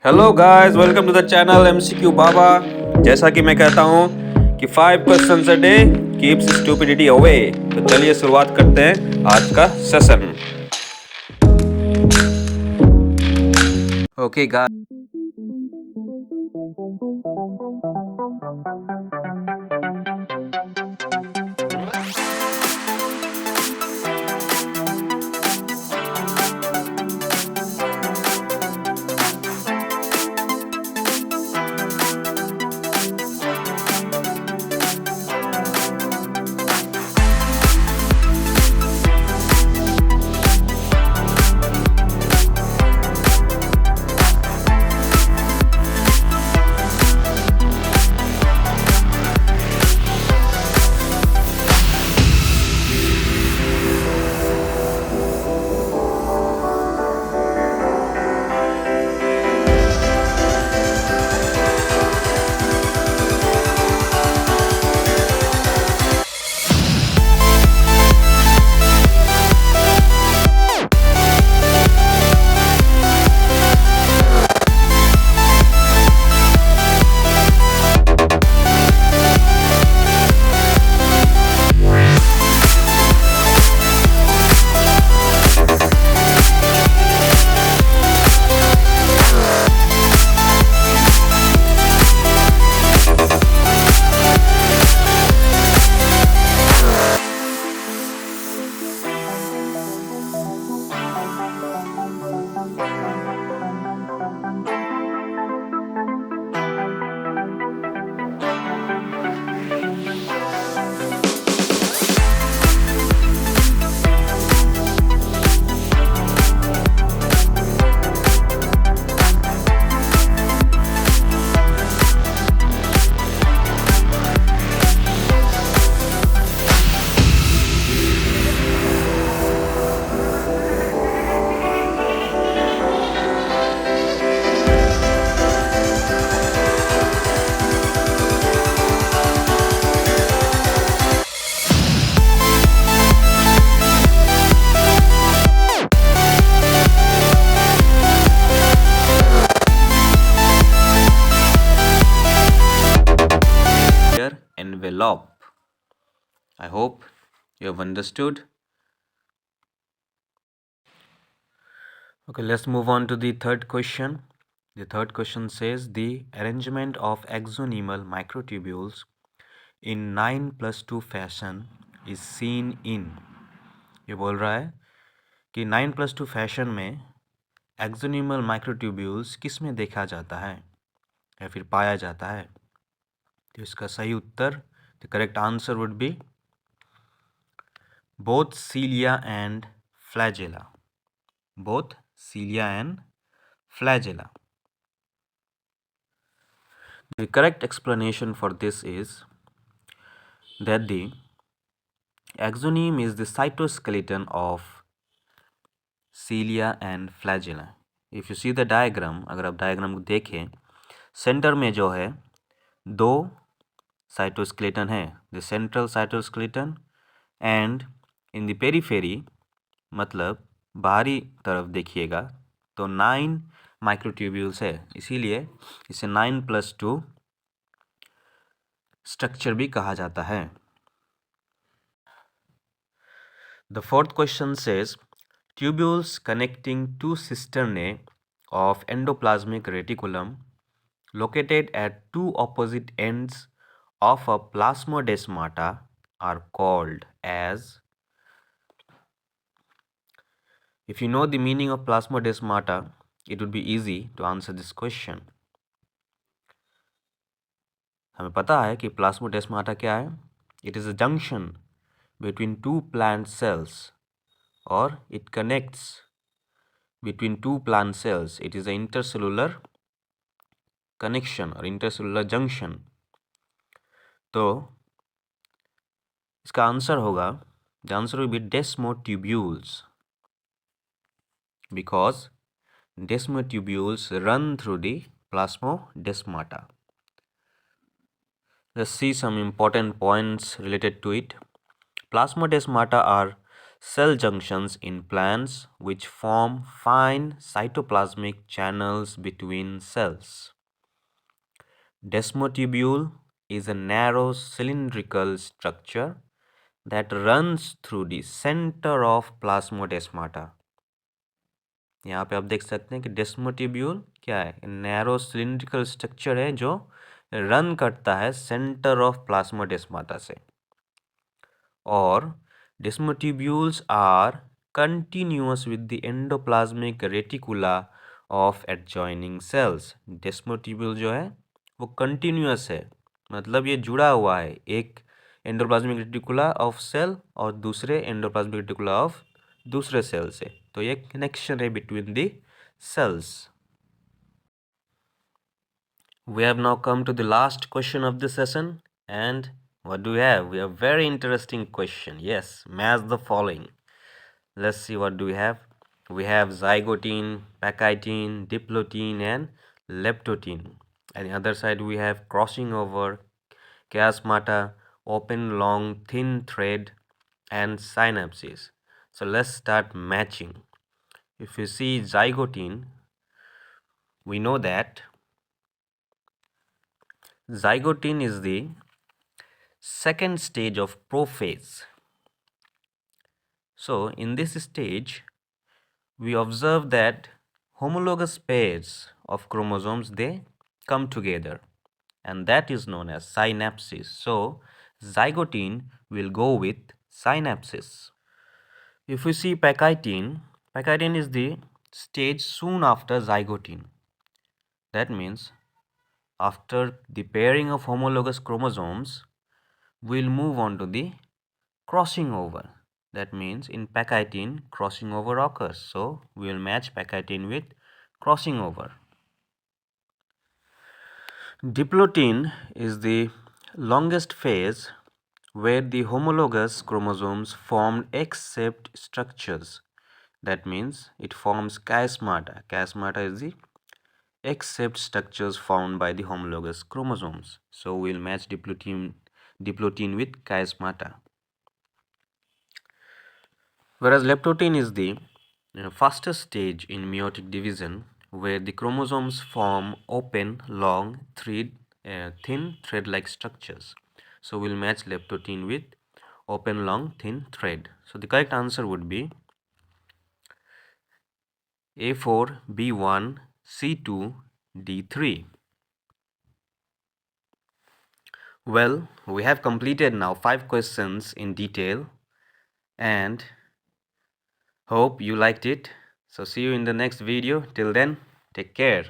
Hello guys, welcome to the channel MCQ Baba. जैसा कि मैं कहता हूँ कि 5 questions a day keeps stupidity away. तो चलिए शुरुआत करते हैं आज का सेशन। Okay guys, envelope. I hope you have understood. Okay, let's move on to the third question. The third question says the arrangement of axonal microtubules in 9+2 fashion is seen in। ये बोल रहा है कि 9+2 फैशन में axonemal microtubules किस में देखा जाता है या फिर पाया जाता है। तो इसका सही उत्तर, the correct answer would be both cilia and flagella. Both cilia and flagella. The correct explanation for this is that the axoneme is the cytoskeleton of cilia and flagella. If you see the diagram, अगर आप diagram को देखें, centre में जो है दो cytoskeleton है, the central cytoskeleton, and in the periphery मतलब बाहरी तरफ देखिएगा तो 9 माइक्रोट्यूब्यूल्स है, इसीलिए इसे 9+2 स्ट्रक्चर भी कहा जाता है। The fourth question says tubules connecting two cisternae of endoplasmic reticulum located at two opposite ends of a plasmodesmata are called as। If you know the meaning of plasmodesmata, it would be easy to answer this question. हमें पता है कि plasmodesmata क्या है। It is a junction between two plant cells, or it connects between two plant cells. It is an intercellular connection or intercellular junction. तो इसका answer होगा, the answer will be desmotubules, because desmotubules run through the plasmodesmata. Let's see some important points related to it. Plasmodesmata are cell junctions in plants which form fine cytoplasmic channels between cells. Desmotubule is a narrow cylindrical structure that runs through the center of plasmodesmata. यहाँ पे आप देख सकते हैं कि डेस्मोटिब्यूल क्या है, narrow cylindrical structure है जो रन करता है सेंटर ऑफ प्लाज्मोडेस्माटा से. और desmotubules are continuous with the endoplasmic reticula of adjoining cells. Desmotubule जो है वो कंटिन्यूअस है, मतलब ये जुड़ा हुआ है एक एंडोप्लाज्मिक रेटिकुला ऑफ सेल और दूसरे एंडोप्लाज्मिक रेटिकुला ऑफ दूसरे सेल से. तो ये कनेक्शन है between the cells. We have now come to the last question of the session, and what do we have? We have very interesting question. Yes, match the following. Let's see what do we have. We have zygotine, pachytine, diplotin, and leptotin. And the other side we have crossing over, chiasmata, open, long, thin thread, and synapses. So let's start matching. If you see zygotine, we know that zygote is the second stage of prophase. So in this stage, we observe that homologous pairs of chromosomes, they come together, and that is known as synapsis. So zygote will go with synapsis. If we see pachytine is the stage soon after zygote. That means after the pairing of homologous chromosomes, we'll move on to the crossing over. That means in pachytine, crossing over occurs. So we'll match pachytine with crossing over. Diplotin is the longest phase where the homologous chromosomes form X-shaped structures. That means it forms chiasmata. Chiasmata is the X-shaped structures formed by the homologous chromosomes. So we'll match diplotin with chiasmata. Whereas leptotin is the fastest stage in meiotic division, where the chromosomes form open, long, thin thread-like structures. So we'll match leptotin with open, long, thin thread. So the correct answer would be A4, B1, C2, D3. Well, we have completed now 5 questions in detail, and hope you liked it. So see you in the next video. Till then, take care.